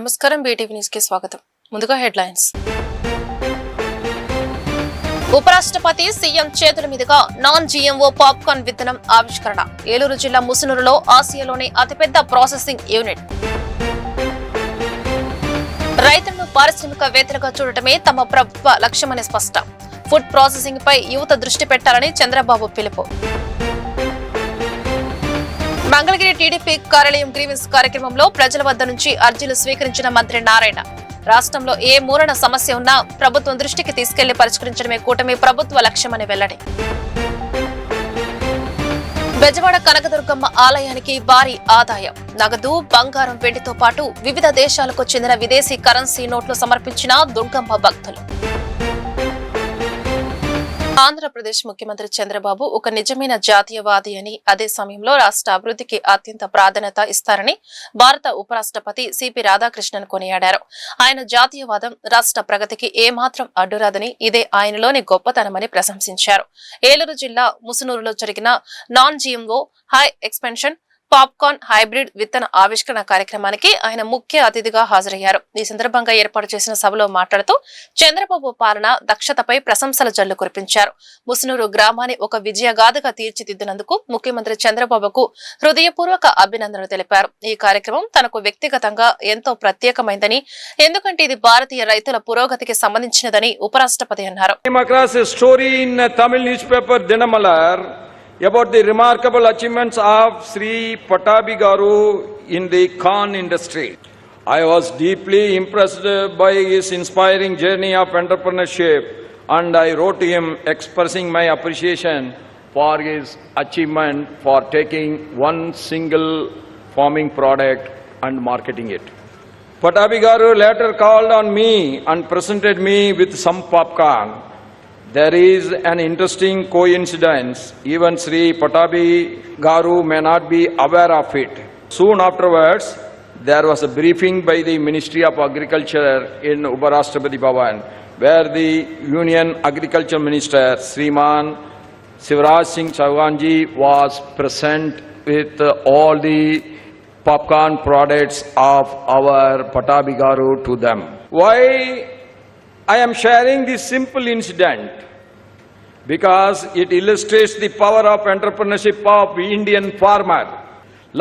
నమస్కారం BTV news కి స్వాగతం. ముందుగా హెడ్లైన్స్. ఉపరాష్ట్రపతి సీఎం చేతుల మీదుగా నాన్ జీఎంఓ పాప్కార్న్ విత్తనం ఆవిష్కరణ. ఏలూరు జిల్లా ముసునూరులో ఆసియాలోని అతిపెద్ద ప్రాసెసింగ్ యూనిట్. రైతులను పారిశ్రామికవేత్తలుగా చూడటమే తమ ప్రభుత్వ లక్ష్యమని స్పష్టం. ఫుడ్ ప్రాసెసింగ్ పై యువత దృష్టి పెట్టాలని చంద్రబాబు పిలుపు. మంగళగిరి టీడీపీ కార్యాలయం గ్రీవెన్స్ కార్యక్రమంలో ప్రజల వద్ద నుంచి అర్జీలు స్వీకరించిన మంత్రి నారాయణ. రాష్ట్రంలో ఏ మూలన సమస్య ఉన్నా ప్రభుత్వం దృష్టికి తీసుకెళ్లి పరిష్కరించడమే కూటమి ప్రభుత్వ లక్ష్యమని వెల్లడి. బెజవాడ కనకదుర్గమ్మ ఆలయానికి భారీ ఆదాయం. నగదు, బంగారం, వెండితో పాటు వివిధ దేశాలకు చెందిన విదేశీ కరెన్సీ నోట్లు సమర్పించిన దుర్గమ్మ భక్తులు. ఆంధ్రప్రదేశ్ ముఖ్యమంత్రి చంద్రబాబు ఒక నిజమైన జాతీయవాది అని, అదే సమయంలో రాష్ట్ర అభివృద్ధికి అత్యంత ప్రాధాన్యత ఇస్తారని భారత ఉపరాష్ట్రపతి సిపి రాధాకృష్ణన్ కొనియాడారు. ఆయన జాతీయవాదం రాష్ట్ర ప్రగతికి ఏమాత్రం అడ్డురాదని, ఇదే ఆయనలోని గొప్పతనమని ప్రశంసించారు. ఏలూరు జిల్లా ముసునూరులో జరిగిన non GMO high expansion popcorn hybrid విత్తన ఆవిష్కరణ కార్యక్రమానికి ఆయన ముఖ్య అతిథిగా హాజరయ్యారు. ఈ సందర్భంగా ఏర్పాటు చేసిన సభలో మాట్లాడుతూ చంద్రబాబు పాలన దక్షతపై ప్రశంసల జల్లు కురిపించారు. ముసునూరు గ్రామాన్ని ఒక విజయగాథగా తీర్చిదిద్దినందుకు ముఖ్యమంత్రి చంద్రబాబుకు హృదయపూర్వక అభినందనలు తెలిపారు. ఈ కార్యక్రమం తనకు వ్యక్తిగతంగా ఎంతో ప్రత్యేకమైందని, ఎందుకంటే ఇది భారతీయ రైతుల పురోగతికి సంబంధించినదని ఉపరాష్ట్రపతి అన్నారు. About the remarkable achievements of Sri Patabi Garu in the corn industry. I was deeply impressed by his inspiring journey of entrepreneurship, and I wrote to him expressing my appreciation for his achievement for taking one single farming product and marketing it. Patabi Garu later called on me and presented me with some popcorn. There is an interesting coincidence. Even Sri Patabi Garu may not be aware of it. Soon afterwards, there was a briefing by the Ministry of Agriculture in Uparashtrapati Bhavan, where the Union Agriculture Minister, Sriman Sivaraj Singh Chauhan ji, was present with all the popcorn products of our Patabi Garu to them. Why I am sharing this simple incident? Because it illustrates the power of entrepreneurship of the Indian farmer.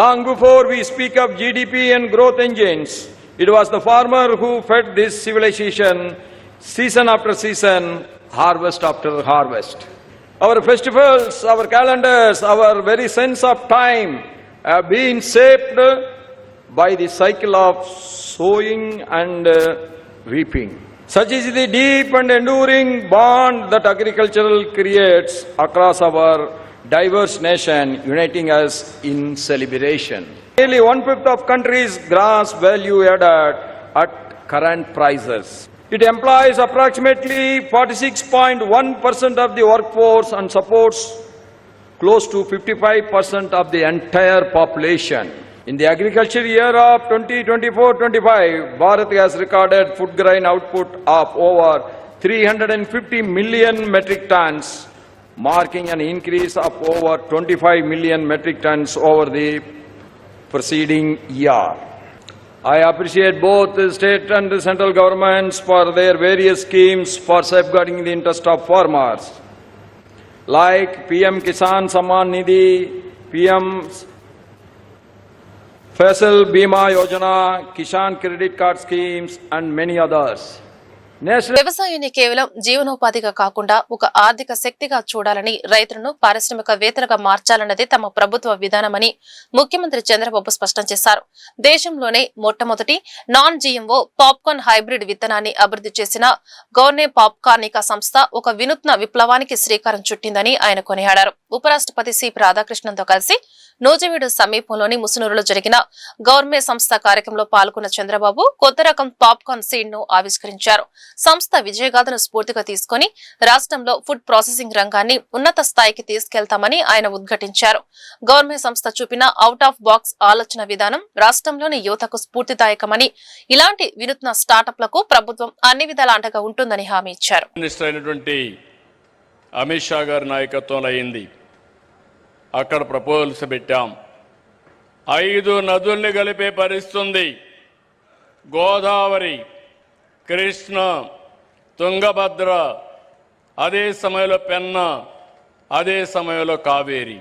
Long before we speak of GDP and growth engines, it was the farmer who fed this civilization season after season, harvest after harvest. Our festivals, our calendars, our very sense of time have been shaped by the cycle of sowing and reaping. Such is the deep and enduring bond that agriculture creates across our diverse nation, uniting us in celebration. Nearly 1/5 of country's gross value added at current prices. It employs approximately 46.1% of the workforce and supports close to 55% of the entire population. In the agriculture year of 2024-25, Bharat has recorded food grain output of over 350 million metric tons, marking an increase of over 25 million metric tons over the preceding year. I appreciate both the state and the central governments for their various schemes for safeguarding the interest of farmers, like PM Kisan Samman Nidhi, PM Fasal Bima Yojana, Kishan Credit Card schemes and many others. వ్యవసాయాన్ని కేవలం జీవనోపాధిగా కాకుండా ఒక ఆర్థిక శక్తిగా చూడాలని, రైతులను పారిశ్రామికవేత్తలుగా మార్చాలన్నదే తమ ప్రభుత్వ విధానమని ముఖ్యమంత్రి చంద్రబాబు స్పష్టం చేశారు. దేశంలోనే మొట్టమొదటి నాన్ జీఎంఓ పాప్కార్న్ హైబ్రిడ్ విత్తనాన్ని అభివృద్ధి చేసిన గౌర్నే పాప్కార్నికా సంస్థ ఒక వినూత్న విప్లవానికి శ్రీకారం చుట్టిందని ఆయన కొనియాడారు. ఉపరాష్ట్రపతి సిపి రాధాకృష్ణన్తో కలిసి నూజివీడు సమీపంలోని ముసునూరులో జరిగిన గౌర్మే సంస్థ కార్యక్రమంలో పాల్గొన్న చంద్రబాబు కొత్త రకం పాప్కార్న్ సీడ్ ను ఆవిష్కరించారు. సంస్థ విజయగాథను స్ఫూర్తిగా తీసుకుని రాష్ట్రంలో ఫుడ్ ప్రాసెసింగ్ రంగాన్ని ఉన్నత స్థాయికి తీసుకెళ్తామని ఆయన ఉద్ఘాటించారు. గవర్నమెంట్ సంస్థ చూపిన అవుట్ ఆఫ్ బాక్స్ ఆలోచన విధానం రాష్ట్రంలోని యువతకు స్ఫూర్తిదాయకమని, ఇలాంటి వినూత్న స్టార్టప్లకు ప్రభుత్వం అన్ని విధాల అండగా ఉంటుందని హామీ ఇచ్చారు. అమిత్ షా గారి నాయకత్వంలో అయింది. అక్కడ ప్రపోజల్స్ పెట్టాం. 5 నదుల్ని కలిపే పరిస్థితి. గోదావరి, కృష్ణ, తుంగభద్ర, అదే సమయంలో పెన్నా, అదే సమయంలో కావేరి.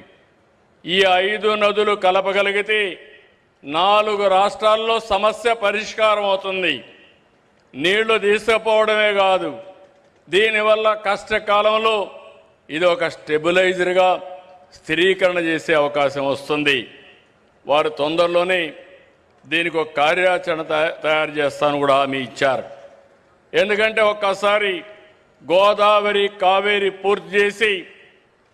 ఈ 5 నదులు కలపగలిగితే 4 రాష్ట్రాల్లో సమస్య పరిష్కారం అవుతుంది. నీళ్లు తీసుకుపోవడమే కాదు, దీనివల్ల కష్టకాలంలో ఇది ఒక స్టెబిలైజర్గా స్థిరీకరణ చేసే అవకాశం వస్తుంది. వారు తొందరలోనే దీనికి ఒక కార్యాచరణ తయారు చేస్తాను కూడా హామీ ఇచ్చారు. ఎందుకంటే ఒక్కసారి గోదావరి, కావేరి పూర్తి చేసి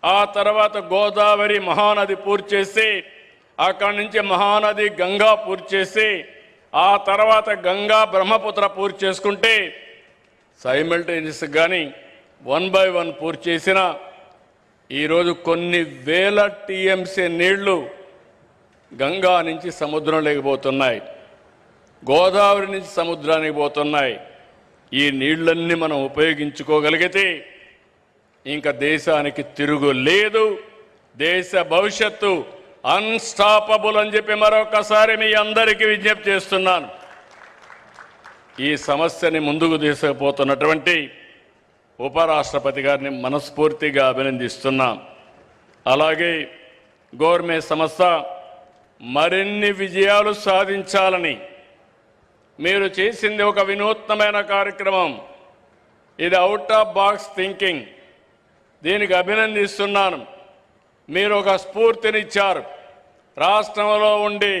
ఆ తర్వాత గోదావరి మహానది పూర్తి చేసి అక్కడి నుంచి మహానది గంగా పూర్తి చేసి ఆ తర్వాత గంగా బ్రహ్మపుత్ర పూర్తి చేసుకుంటే సైమల్టేనియస్ కానీ 1 by 1 పూర్తి చేసిన ఈరోజు కొన్ని వేల టీఎంసీ నీళ్లు గంగా నుంచి సముద్రంలోకి పోతున్నాయి, గోదావరి నుంచి సముద్రానికి పోతున్నాయి. ఈ నీళ్లన్నీ మనం ఉపయోగించుకోగలిగితే ఇంకా దేశానికి తిరుగు లేదు. దేశ భవిష్యత్తు అన్స్టాపబుల్ అని చెప్పి మరొకసారి మీ అందరికీ విజ్ఞప్తి చేస్తున్నాను. ఈ సమస్యని ముందుకు తీసుకుపోతున్నటువంటి ఉపరాష్ట్రపతి గారిని మనస్ఫూర్తిగా అభినందిస్తున్నాం. అలాగే గోర్మే సంస్థ మరిన్ని విజయాలు సాధించాలని మీరు చేసింది ఒక వినూత్నమైన కార్యక్రమం. ఇది అవుట్ ఆఫ్ బాక్స్ థింకింగ్. దీనికి అభినందిస్తున్నాను. మీరు ఒక స్ఫూర్తినిచ్చారు. రాష్ట్రంలో ఉండి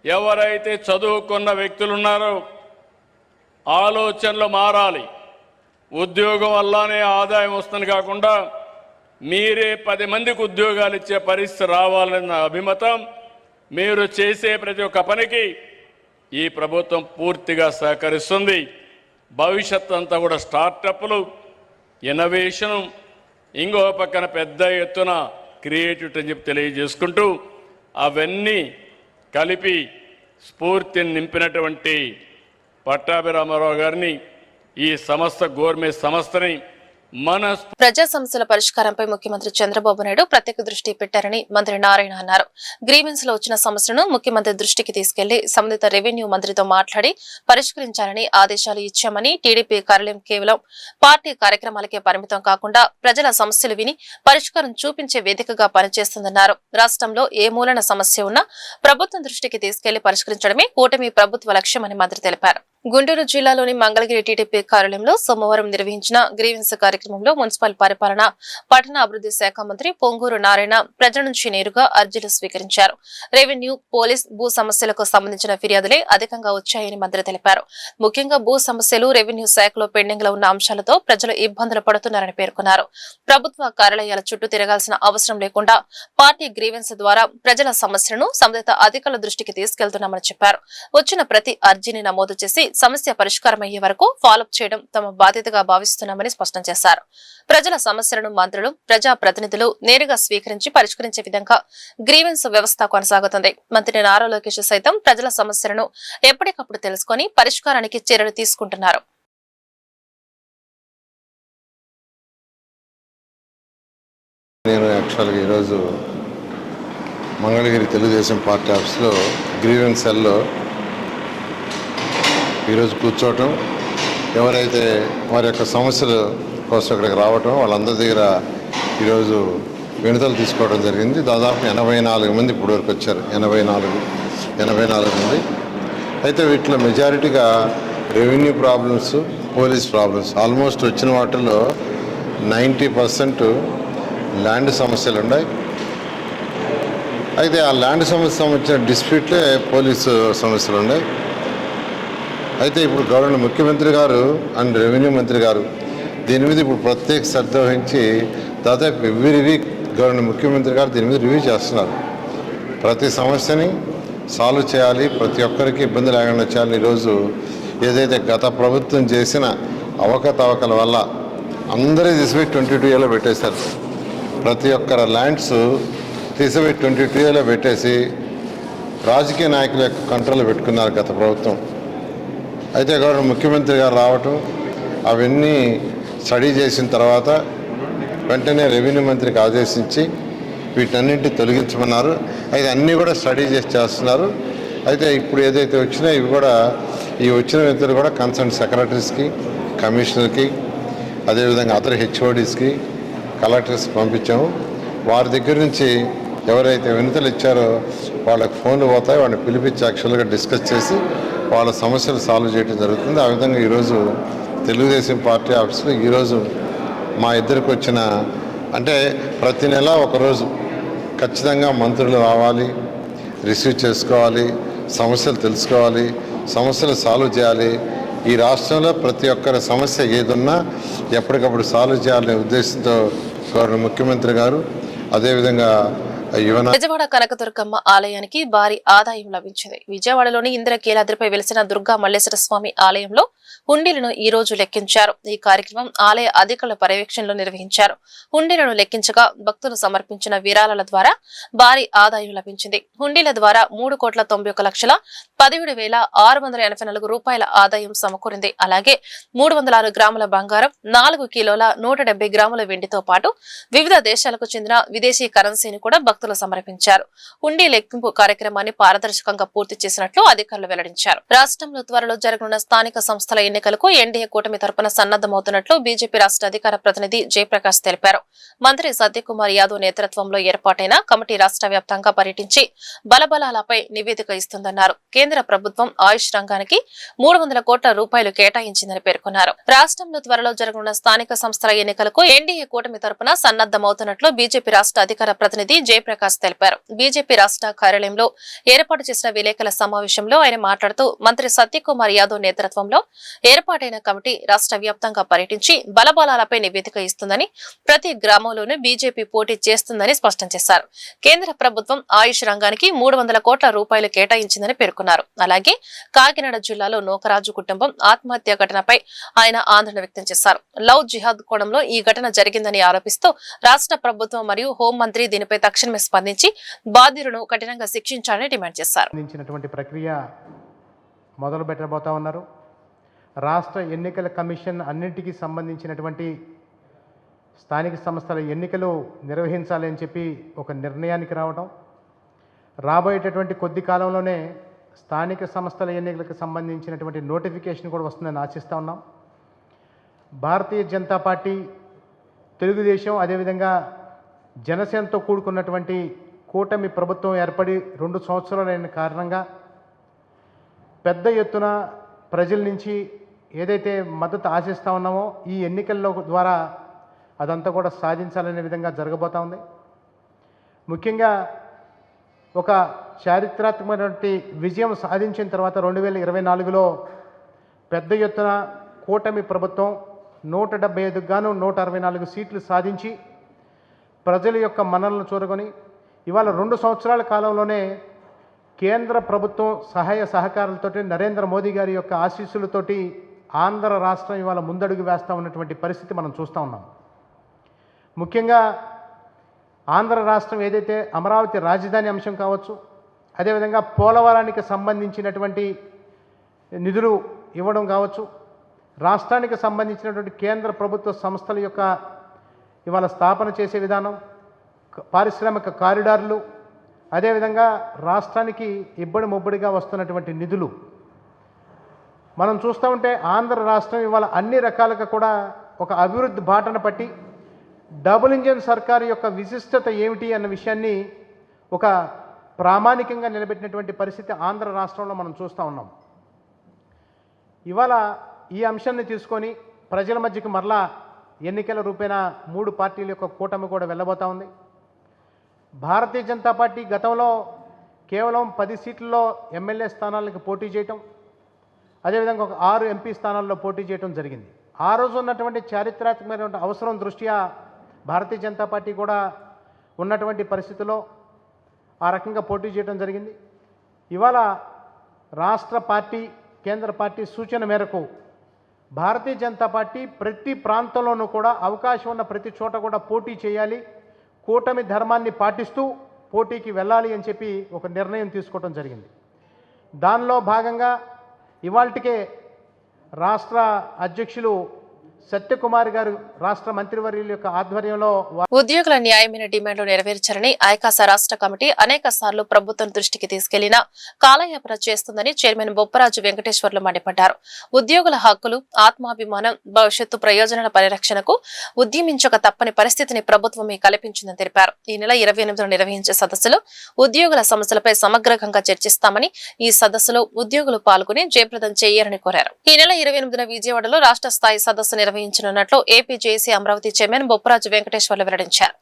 ఎవరైతే చదువుకున్న వ్యక్తులున్నారో ఆలోచనలు మారాలి. ఉద్యోగం వల్లనే ఆదాయం వస్తుంది కాకుండా మీరే 10 మందికి ఉద్యోగాలు ఇచ్చే పరిస్థితి రావాలన్న అభిమతం. మీరు చేసే ప్రతి ఒక్క పనికి ఈ ప్రభుత్వం పూర్తిగా సహకరిస్తుంది. భవిష్యత్ అంతా కూడా స్టార్టప్లు, ఇన్నోవేషన్, ఇంకో పక్కన పెద్ద ఎత్తున క్రియేటివిటీ అని చెప్పి తెలియజేసుకుంటూ అవన్నీ కలిపి స్ఫూర్తిని నింపినటువంటి పట్టాభి రామారావు గారిని, ఈ సంస్థ గోర్మే సంస్థని ప్రజా సమస్యల పరిష్కారంపై ముఖ్యమంత్రి చంద్రబాబు నాయుడు ప్రత్యేక దృష్టి పెట్టారని మంత్రి నారాయణ అన్నారు. గ్రీవెన్స్ లో వచ్చిన సమస్యను ముఖ్యమంత్రి దృష్టికి తీసుకెళ్లి సంబంధిత రెవెన్యూ మంత్రితో మాట్లాడి పరిష్కరించాలని ఆదేశాలు ఇచ్చామని, టీడీపీ కార్యాలయం కేవలం పార్టీ కార్యక్రమాలకే పరిమితం కాకుండా ప్రజల సమస్యలు విని పరిష్కారం చూపించే వేదికగా పనిచేస్తుందన్నారు. రాష్ట్రంలో ఏ మూలన సమస్య ఉన్నా ప్రభుత్వం దృష్టికి తీసుకెళ్లి పరిష్కరించడమే కూటమి ప్రభుత్వ లక్ష్యమని మంత్రి తెలిపారు. గుంటూరు జిల్లాలోని మంగళగిరి టీడీపీ కార్యాలయంలో సోమవారం నిర్వహించిన గ్రీవెన్స్ కార్యక్రమంలో మున్సిపల్ పరిపాలన, పట్టణ అభివృద్ధి శాఖ మంత్రి పొంగూరు నారాయణ ప్రజల నుంచి నేరుగా అర్జీలు స్వీకరించారు. రెవెన్యూ, పోలీస్, భూ సమస్యలకు సంబంధించిన ఫిర్యాదులే అధికంగా వచ్చాయని మంత్రి తెలిపారు. ముఖ్యంగా భూ సమస్యలు, రెవెన్యూ శాఖలో పెండింగ్ లో ఉన్న అంశాలతో ప్రజలు ఇబ్బందులు పడుతున్నారని పేర్కొన్నారు. ప్రభుత్వ కార్యాలయాల చుట్టూ తిరగాల్సిన అవసరం లేకుండా పార్టీ గ్రీవెన్స్ ద్వారా ప్రజల సమస్యలను సంబంధిత అధికారుల దృష్టికి తీసుకెళ్తున్నామని చెప్పారు. వచ్చిన ప్రతి అర్జీని నమోదు చేసి సమస్య పరిష్కారమయ్యే వరకు ఫాలోఅప్ చేయడం తమ బాధ్యతగా భావిస్తున్నామని స్పష్టం చేశారు. ప్రజల సమస్యలను మంత్రులు, ప్రజా ప్రతినిధులు నేరుగా స్వీకరించి పరిష్కరించే విధంగా గ్రీవెన్స్ వ్యవస్థ కొనసాగుతుంది. మంత్రి నారా లోకేష్ సైతం ప్రజల సమస్యలను ఎప్పటికప్పుడు తెలుసుకుని పరిష్కారానికి చర్యలు తీసుకుంటున్నారు. నేను యాక్చువల్గా ఈరోజు మంగళగిరి తెలుగుదేశం పార్టీ ఆఫీస్లో గ్రీవెన్స్ సెల్లో ఈరోజు కూర్చోవటం, ఎవరైతే వారి యొక్క సమస్యల కోసం ఇక్కడికి రావటం, వాళ్ళందరి దగ్గర ఈరోజు వినతులు తీసుకోవడం జరిగింది. దాదాపు 84 మంది ఇప్పటి వరకు వచ్చారు. 84 మంది. అయితే వీటిలో మెజారిటీగా revenue problems, police problems. Almost వచ్చిన వాటిల్లో 90% ల్యాండ్ సమస్యలు ఉన్నాయి. అయితే ఆ ల్యాండ్ సమస్య సంబంధించిన డిస్ప్యూట్లే పోలీసు సమస్యలు ఉన్నాయి. అయితే ఇప్పుడు గవర్నర్ ముఖ్యమంత్రి గారు అండ్ రెవెన్యూ మంత్రి గారు దీని మీద ఇప్పుడు ప్రత్యేక శ్రద్ధ వహించి దాదాపు ఎవ్రీ వీక్ గవర్నర్ ముఖ్యమంత్రి గారు దీని మీద రివ్యూ చేస్తున్నారు. ప్రతి సమస్యని సాల్వ్ చేయాలి, ప్రతి ఒక్కరికి ఇబ్బంది లేకుండా చేయాలి. ఈరోజు ఏదైతే గత ప్రభుత్వం చేసిన అవకతవకల వల్ల అందరూ తీసిపోయి 22Aలో పెట్టేశారు. ప్రతి ఒక్కరి ల్యాండ్స్ తీసిపోయి 22Aలో పెట్టేసి రాజకీయ నాయకుల యొక్క కంట్రోల్లో పెట్టుకున్నారు గత ప్రభుత్వం. అయితే గవర్నర్ ముఖ్యమంత్రి గారు రావటం, అవన్నీ స్టడీ చేసిన తర్వాత వెంటనే రెవెన్యూ మంత్రికి ఆదేశించి వీటన్నింటినీ తొలగించమన్నారు. అయితే అన్నీ కూడా స్టడీ చేస్తున్నారు. అయితే ఇప్పుడు ఏదైతే వచ్చినా ఇవి కూడా ఈ వచ్చిన వ్యక్తులు కూడా కన్సర్న్ సెక్రటరీస్కి, కమిషనర్కి, అదేవిధంగా అదర్ హెచ్ఓడీస్కి, కలెక్టర్స్కి పంపించాము. వారి దగ్గర నుంచి ఎవరైతే వినతులు ఇచ్చారో వాళ్ళకి ఫోన్లు పోతాయి, వాళ్ళని పిలిపించి యాక్చువల్గా డిస్కస్ చేసి వాళ్ళ సమస్యలు సాల్వ్ చేయడం జరుగుతుంది. ఆ విధంగా ఈరోజు తెలుగుదేశం పార్టీ ఆఫీస్లో ఈరోజు మా ఇద్దరికి వచ్చిన, అంటే ప్రతి నెల ఒకరోజు ఖచ్చితంగా మంత్రులు రావాలి, రిసీవ్ చేసుకోవాలి, సమస్యలు తెలుసుకోవాలి, సమస్యలు సాల్వ్ చేయాలి. ఈ రాష్ట్రంలో ప్రతి ఒక్కరి సమస్య ఏదున్నా ఎప్పటికప్పుడు సాల్వ్ చేయాలనే ఉద్దేశంతో గౌరవ ముఖ్యమంత్రి గారు, అదేవిధంగా విజయవాడ కనకదుర్గమ్మ ఆలయానికి భారీ ఆదాయం లభించింది. విజయవాడలోని ఇంద్రకీలాద్రిపై వెలిసిన దుర్గా మల్లేశ్వర స్వామి ఆలయంలో హుండీలను ఈ రోజు లెక్కించారు. ఈ కార్యక్రమం ఆలయ అధికారుల పర్యవేక్షణలో నిర్వహించారు. హుండీలను లెక్కించగా భక్తులు సమర్పించిన విరాళాల ద్వారా భారీ ఆదాయం లభించింది. హుండీల ద్వారా 3,91,17,684 రూపాయల ఆదాయం సమకూరింది. అలాగే 306 గ్రాముల బంగారం, 4 కిలోల 170 గ్రాముల వెండితో పాటు వివిధ దేశాలకు చెందిన విదేశీ కరెన్సీని కూడా భక్తులు సమర్పించారు. హుండీ లెక్కింపు కార్యక్రమాన్ని పారదర్శకంగా పూర్తి చేసినట్లు అధికారులు వెల్లడించారు. రాష్ట్రంలో త్వరలో జరగనున్న స్థానిక సంస్థల ఎన్నికలకు ఎన్డీఏ కూటమి తరపున సన్నద్దమవుతున్నట్లు బీజేపీ రాష్ట్ర అధికార ప్రతినిధి జయప్రకాష్ తెలిపారు. మంత్రి సత్యకుమార్ యాదవ్ నేతృత్వంలో ఏర్పాటైన కమిటీ రాష్ట్ర వ్యాప్తంగా పర్యటించి బలబలాలపై నివేదిక ఇస్తుందన్నారు. కేంద్ర ప్రభుత్వం ఆయుష్ రంగానికి 300 కోట్ల రూపాయలు కేటాయించిందని పేర్కొన్నారు. రాష్ట్రంలో త్వరలో జరగనున్న స్థానిక సంస్థల ఎన్నికలకు ఎన్డీఏ కూటమి తరపున సన్నద్దమవుతున్నట్లు బీజేపీ రాష్ట్ర అధికార ప్రతినిధి జయప్రకాష్ తెలిపారు. బీజేపీ రాష్ట్ర కార్యాలయంలో ఏర్పాటు చేసిన విలేకరుల సమావేశంలో ఆయన మాట్లాడుతూ మంత్రి సత్యకుమార్ యాదవ్ నేతృత్వంలో ఏర్పాటైన కమిటీ రాష్ట్ర వ్యాప్తంగా పర్యటించి బలబలాలపై నివేదిక ఇస్తుందని, ప్రతి గ్రామంలోనూ బీజేపీ పోటీ చేస్తుందని స్పష్టం చేశారు. కేంద్ర ప్రభుత్వం ఆయుష్ రంగానికి 300 కోట్ల రూపాయలు కేటాయించిందని పేర్కొన్నారు. అలాగే కాకినాడ జిల్లాలో నూకరాజు కుటుంబం ఆత్మహత్య ఘటనపై ఆయన ఆందోళన వ్యక్తం చేశారు. లవ్ జిహాద్ కోణంలో ఈ ఘటన జరిగిందని ఆరోపిస్తూ రాష్ట్ర ప్రభుత్వం మరియు హోంమంత్రి దీనిపై తక్షణమే స్పందించి బాధ్యులను కఠినంగా శిక్షించాలని డిమాండ్ చేశారు. ప్రక్రియ మొదలు పెట్టబోతా ఉన్నారు. రాష్ట్ర ఎన్నికల కమిషన్ అన్నింటికీ సంబంధించినటువంటి స్థానిక సంస్థల ఎన్నికలు నిర్వహించాలి అని చెప్పి ఒక నిర్ణయానికి రావడం, రాబోయేటటువంటి కొద్ది కాలంలోనే స్థానిక సంస్థల ఎన్నికలకు సంబంధించినటువంటి నోటిఫికేషన్ కూడా వస్తుందని ఆశిస్తూ ఉన్నాం. భారతీయ జనతా పార్టీ, తెలుగుదేశం, అదేవిధంగా జనసేనతో కూడుకున్నటువంటి కూటమి ప్రభుత్వం ఏర్పడి 2 సంవత్సరాలైన కారణంగా పెద్ద ఎత్తున ప్రజల నుంచి ఏదైతే మద్దతు ఆశిస్తూ ఉన్నామో ఈ ఎన్నికల్లో ద్వారా అదంతా కూడా సాధించాలనే విధంగా జరగబోతూ ఉంది. ముఖ్యంగా ఒక చారిత్రాత్మకమైనటువంటి విజయం సాధించిన తర్వాత 2024లో పెద్ద ఎత్తున కూటమి ప్రభుత్వం 175కు గాను 164 సీట్లు సాధించి ప్రజల యొక్క మన్ననలను చూరగొని ఇవాళ 2 సంవత్సరాల కాలంలోనే కేంద్ర ప్రభుత్వం సహాయ సహకారాలతోటి, నరేంద్ర మోదీ గారి యొక్క ఆశీస్సులతోటి ఆంధ్ర రాష్ట్రం ఇవాళ ముందడుగు వేస్తూ ఉన్నటువంటి పరిస్థితి మనం చూస్తూ ఉన్నాం. ముఖ్యంగా ఆంధ్ర రాష్ట్రం ఏదైతే అమరావతి రాజధాని అంశం కావచ్చు, అదేవిధంగా పోలవరానికి సంబంధించినటువంటి నిధులు ఇవ్వడం కావచ్చు, రాష్ట్రానికి సంబంధించినటువంటి కేంద్ర ప్రభుత్వ సంస్థల యొక్క ఇవాళ స్థాపన చేసే విధానం, పారిశ్రామిక కారిడార్లు, అదేవిధంగా రాష్ట్రానికి ఇబ్బడి ముబ్బడిగా వస్తున్నటువంటి నిధులు మనం చూస్తూ ఉంటే ఆంధ్ర రాష్ట్రం ఇవాళ అన్ని రకాలుగా కూడా ఒక అభివృద్ధి బాటను పట్టి డబుల్ ఇంజిన్ సర్కారు యొక్క విశిష్టత ఏమిటి అన్న విషయాన్ని ఒక ప్రామాణికంగా నిలబెట్టినటువంటి పరిస్థితి ఆంధ్ర రాష్ట్రంలో మనం చూస్తూ ఉన్నాం. ఇవాళ ఈ అంశాన్ని తీసుకొని ప్రజల మధ్యకి మరలా ఎన్నికల రూపేణా 3 పార్టీల యొక్క కూటమి కూడా వెళ్ళబోతూ ఉంది. భారతీయ జనతా పార్టీ గతంలో కేవలం 10 సీట్లలో ఎమ్మెల్యే స్థానాలకు పోటీ చేయటం, అదేవిధంగా ఒక 6 ఎంపీ స్థానాల్లో పోటీ చేయడం జరిగింది. ఆ రోజు ఉన్నటువంటి చారిత్రాత్మకమైనటువంటి అవసరం దృష్ట్యా భారతీయ జనతా పార్టీ కూడా ఉన్నటువంటి పరిస్థితుల్లో ఆ రకంగా పోటీ చేయడం జరిగింది. ఇవాళ రాష్ట్ర పార్టీ, కేంద్ర పార్టీ సూచన మేరకు భారతీయ జనతా పార్టీ ప్రతి ప్రాంతంలోనూ కూడా అవకాశం ఉన్న ప్రతి చోట కూడా పోటీ చేయాలి, కూటమి ధర్మాన్ని పాటిస్తూ పోటీకి వెళ్ళాలి అని చెప్పి ఒక నిర్ణయం తీసుకోవడం జరిగింది. దానిలో భాగంగా ఇవాల్టికే రాష్ట్ర అధ్యక్షులు సత్యకుమార్ గారు రాష్ట్ర మంత్రివర్యుల యొక్క ఆధ్వర్యంలో ఉద్యోగుల న్యాయమైన డిమాండ్లు నెరవేర్చారని ఐకాస రాష్ట్ర కమిటీ అనేక సార్లు ప్రభుత్వం దృష్టికి తీసుకెళ్లినా కాలయాపన చేస్తుందని చైర్మన్ బొప్పరాజు వెంకటేశ్వర్లు మండిపడ్డారు. ఉద్యోగుల హక్కులు, ఆత్మాభిమానం, భవిష్యత్తు ప్రయోజనాల పరిరక్షణకు ఉద్యమించక తప్పని పరిస్థితిని ప్రభుత్వమే కల్పించిందని తెలిపారు. ఈ నెల 28న నిర్వహించే సదస్సులో ఉద్యోగుల సమస్యలపై సమగ్రంగా చర్చిస్తామని, ఈ సదస్సులో ఉద్యోగులు పాల్గొని జయప్రదం చేయాలని కోరారు. ఈ నెల 28న విజయవాడలో రాష్ట్ర స్థాయి సదస్సు నిర్వహించనున్నట్లు AP JAC Amaravati chairman Bopparaju Venkateswarlu వెల్లడించారు.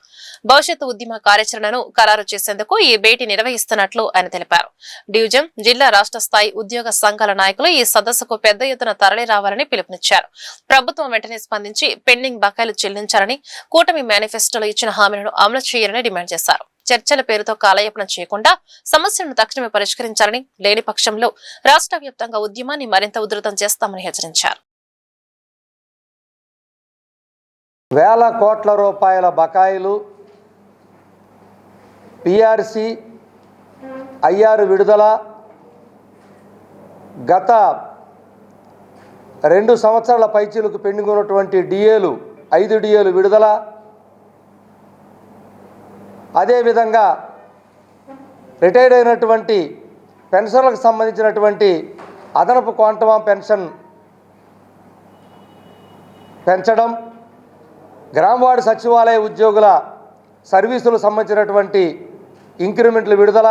భవిష్యత్తు ఉద్యమ కార్యాచరణను ఖరారు చేసేందుకు ఈ భేటీ నిర్వహిస్తున్నట్లు ఆయన తెలిపారు. డివిజన్, జిల్లా, రాష్ట్ర స్థాయి ఉద్యోగ సంఘాల నాయకులు ఈ సదస్సుకు పెద్ద ఎత్తున తరలి రావాలని పిలుపునిచ్చారు. ప్రభుత్వం వెంటనే స్పందించి పెండింగ్ బకాయిలు చెల్లించాలని, కూటమి మేనిఫెస్టోలో ఇచ్చిన హామీలను అమలు చేయాలని డిమాండ్ చేశారు. చర్చల పేరుతో కాలయాపన చేయకుండా సమస్యలను తక్షణమే పరిష్కరించాలని, లేని పక్షంలో రాష్ట్ర వ్యాప్తంగా ఉద్యమాన్ని మరింత ఉధృతం చేస్తామని హెచ్చరించారు. వేల కోట్ల రూపాయల బకాయిలు, పిఆర్సి, ఐఆర్ విడుదల, గత 2 సంవత్సరాల పైచీలకు పెండింగ్ ఉన్నటువంటి డిఏలు 5 డిఏలు విడుదల, అదేవిధంగా రిటైర్డ్ అయినటువంటి పెన్షన్లకు సంబంధించినటువంటి అదనపు క్వాంటమ్ పెన్షన్ పెంచడం, గ్రామవార్డు సచివాలయ ఉద్యోగుల సర్వీసులకు సంబంధించినటువంటి ఇంక్రిమెంట్లు విడుదల,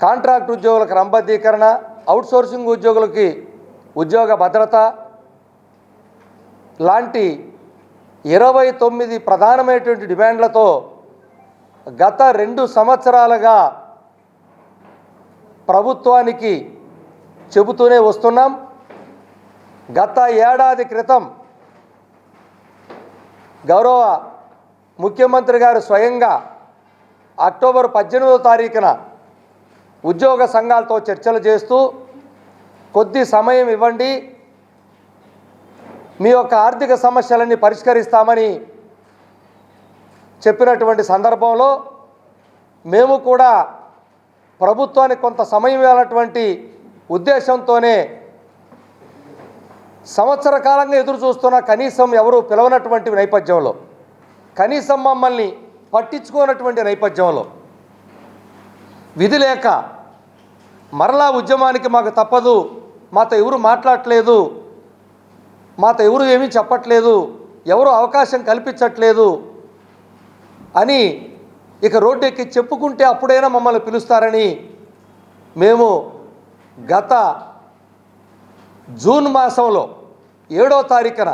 కాంట్రాక్ట్ ఉద్యోగులకు క్రమబద్ధీకరణ, అవుట్సోర్సింగ్ ఉద్యోగులకి ఉద్యోగ భద్రత లాంటి 29 ప్రధానమైనటువంటి డిమాండ్లతో గత 2 సంవత్సరాలుగా ప్రభుత్వానికి చెబుతూనే వస్తున్నాం. గత ఏడాది క్రితం గౌరవ ముఖ్యమంత్రి గారు స్వయంగా అక్టోబర్ 18వ తారీఖున ఉద్యోగ సంఘాలతో చర్చలు చేస్తూ కొద్ది సమయం ఇవ్వండి, మీ యొక్క ఆర్థిక సమస్యలన్నీ పరిష్కరిస్తామని చెప్పినటువంటి సందర్భంలో మేము కూడా ప్రభుత్వానికి కొంత సమయం ఇవ్వాలన్నటువంటి ఉద్దేశంతోనే సంవత్సర కాలంగా ఎదురు చూస్తున్న కనీసం ఎవరు పిలవనటువంటి నేపథ్యంలో, కనీసం మమ్మల్ని పట్టించుకోనటువంటి నేపథ్యంలో విధి లేక మరలా ఉద్యమానికి మాకు తప్పదు, మాతో ఎవరు మాట్లాడట్లేదు, మాతో ఎవరు ఏమీ చెప్పట్లేదు, ఎవరు అవకాశం కల్పించట్లేదు అని ఇక రోడ్డెక్కి చెప్పుకుంటే అప్పుడైనా మమ్మల్ని పిలుస్తారని మేము గత జూన్ మాసంలో 7వ తారీఖున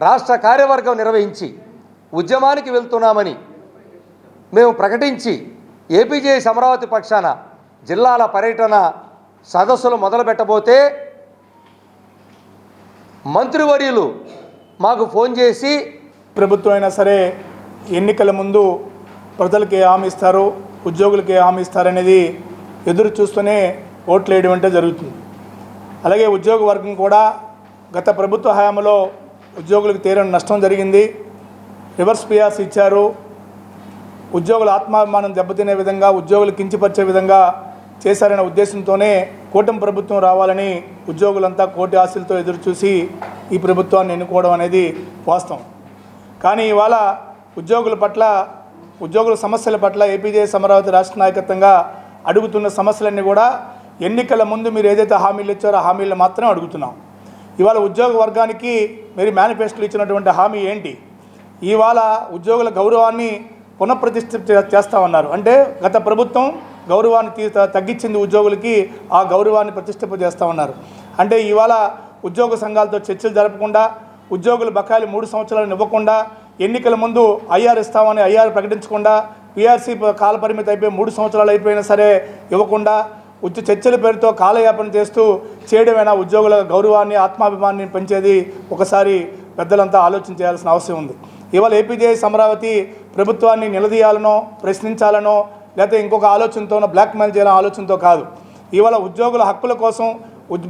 రాష్ట్ర కార్యవర్గం నిర్వహించి ఉద్యమానికి వెళ్తున్నామని మేము ప్రకటించి ఏపీజేఏసీ అమరావతి పక్షాన జిల్లాల పర్యటన సదస్సులు మొదలుపెట్టబోతే మంత్రివర్యులు మాకు ఫోన్ చేసి ప్రభుత్వం అయినా సరే ఎన్నికల ముందు ప్రజలకి హామీ ఇస్తారు, ఉద్యోగులకి హామీ ఇస్తారనేది ఎదురు చూస్తూనే ఓట్లు వేయడం అంటే జరుగుతుంది. అలాగే ఉద్యోగ వర్గం కూడా గత ప్రభుత్వ హయాంలో ఉద్యోగులకు తీరని నష్టం జరిగింది, రివర్స్ పిఆర్స్ ఇచ్చారు, ఉద్యోగుల ఆత్మాభిమానం దెబ్బతినే విధంగా, ఉద్యోగులు కించపరిచే విధంగా చేశారనే ఉద్దేశంతోనే కూటమి ప్రభుత్వం రావాలని ఉద్యోగులంతా కోటి ఆశలతో ఎదురుచూసి ఈ ప్రభుత్వాన్ని ఎన్నుకోవడం అనేది వాస్తవం. కానీ ఇవాళ ఉద్యోగుల పట్ల, ఉద్యోగుల సమస్యల పట్ల ఏపీజేఏసీ అమరావతి రాష్ట్ర నాయకత్వంగా అడుగుతున్న సమస్యలన్నీ కూడా ఎన్నికల ముందు మీరు ఏదైతే హామీలు ఇచ్చారో ఆ హామీలు మాత్రమే అడుగుతున్నాం. ఇవాళ ఉద్యోగ వర్గానికి మీరు మేనిఫెస్టోలో ఇచ్చినటువంటి హామీ ఏంటి? ఇవాళ ఉద్యోగుల గౌరవాన్ని పునఃప్రతిష్ఠ చేస్తామన్నారు. అంటే గత ప్రభుత్వం గౌరవాన్ని తగ్గించింది ఉద్యోగులకి, ఆ గౌరవాన్ని ప్రతిష్ఠింప చేస్తామన్నారు. అంటే ఇవాళ ఉద్యోగ సంఘాలతో చర్చలు జరపకుండా, ఉద్యోగుల బకాయిలు 3 సంవత్సరాలు ఇవ్వకుండా, ఎన్నికల ముందు ఐఆర్ ఇస్తామని ఐఆర్ ప్రకటించకుండా, పిఆర్సీ కాలపరిమితి అయిపోయి 3 సంవత్సరాలు అయిపోయినా సరే ఇవ్వకుండా, చర్చల పేరుతో కాలయాపన చేస్తూ చేయడమైనా ఉద్యోగుల గౌరవాన్ని, ఆత్మాభిమానాన్ని పెంచేది ఒకసారి పెద్దలంతా ఆలోచన చేయాల్సిన అవసరం ఉంది. ఇవాళ ఏపీజేఏసీ అమరావతి ప్రభుత్వాన్ని నిలదీయాలనో, ప్రశ్నించాలనో, లేకపోతే ఇంకొక ఆలోచనతోనో, బ్లాక్మెయిల్ చేయాలనే ఆలోచనతో కాదు. ఇవాళ ఉద్యోగుల హక్కుల కోసం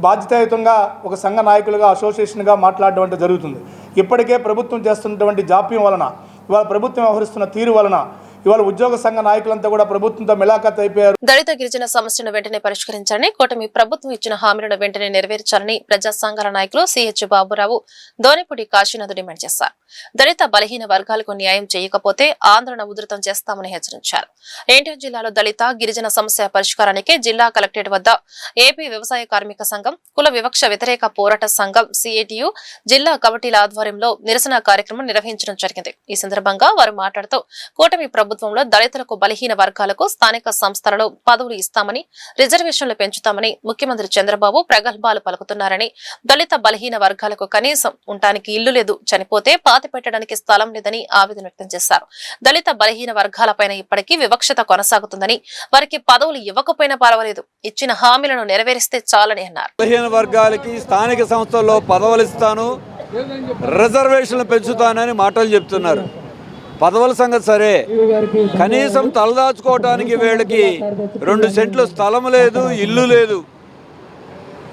బాధ్యతాయుతంగా ఒక సంఘ నాయకులుగా, అసోసియేషన్గా మాట్లాడడం అంటే జరుగుతుంది. ఇప్పటికే ప్రభుత్వం చేస్తున్నటువంటి జాప్యం వలన, ఇవాళ ప్రభుత్వం వ్యవహరిస్తున్న తీరు వలన ఇవాళ ఉద్యోగ సంఘ నాయకులంతా కూడా ప్రభుత్వంతో మిలాఖత్ అయిపోయారు. దళిత గిరిజన సమస్యను వెంటనే పరిష్కరించాలని, కూటమి ప్రభుత్వం ఇచ్చిన హామీలను వెంటనే నెరవేర్చాలని ప్రజా సంఘాల నాయకులు సిహెచ్ బాబురావు, దోనిపూడి కాశీనాథ్ డిమాండ్ చేశారు. దళిత బలహీన వర్గాలకు న్యాయం చేయకపోతే ఆందోళన ఉధృతం చేస్తామని హెచ్చరించారు. ఎన్టీఆర్ జిల్లాలో దళిత గిరిజన సమస్య పరిష్కారానికి జిల్లా కలెక్టరేట్ వద్ద ఏపీ వ్యవసాయ కార్మిక సంఘం, కుల వివక్ష వ్యతిరేక పోరాట సంఘం సిఐటియు జిల్లా కమిటీల ఆధ్వర్యంలో నిరసన కార్యక్రమం నిర్వహించడం జరిగింది. ఈ సందర్భంగా వారు మాట్లాడుతూ కూటమి ప్రభుత్వంలో దళితులకు, బలహీన వర్గాలకు స్థానిక సంస్థలలో పదవులు ఇస్తామని, రిజర్వేషన్లు పెంచుతామని ముఖ్యమంత్రి చంద్రబాబు ప్రగల్భాలు పలుకుతున్నారని, దళిత బలహీన వర్గాలకు కనీసం ఉండటానికి ఇల్లు లేదు, చనిపోతే పాతి పెట్టడానికి స్థలం లేదని ఆవేదన వ్యక్తం చేశారు. దళిత బలహీన వర్గాలపైన ఇప్పటికీ వివక్షత కొనసాగుతుందని, వారికి పదవులు ఇవ్వకపోయినా పర్వాలేదు, ఇచ్చిన హామీలను నెరవేరిస్తే చాలని అన్నారు. బలహీన వర్గాలకి స్థానిక సంస్థల్లో పదవులు ఇస్తాను, రిజర్వేషన్లు పెంచుతానని మాటలు చెప్తున్నారు. పదవుల సంగతి సరే, కనీసం తలదాచుకోవటానికి వీళ్ళకి 2 సెంట్లు స్థలం లేదు, ఇల్లు లేదు.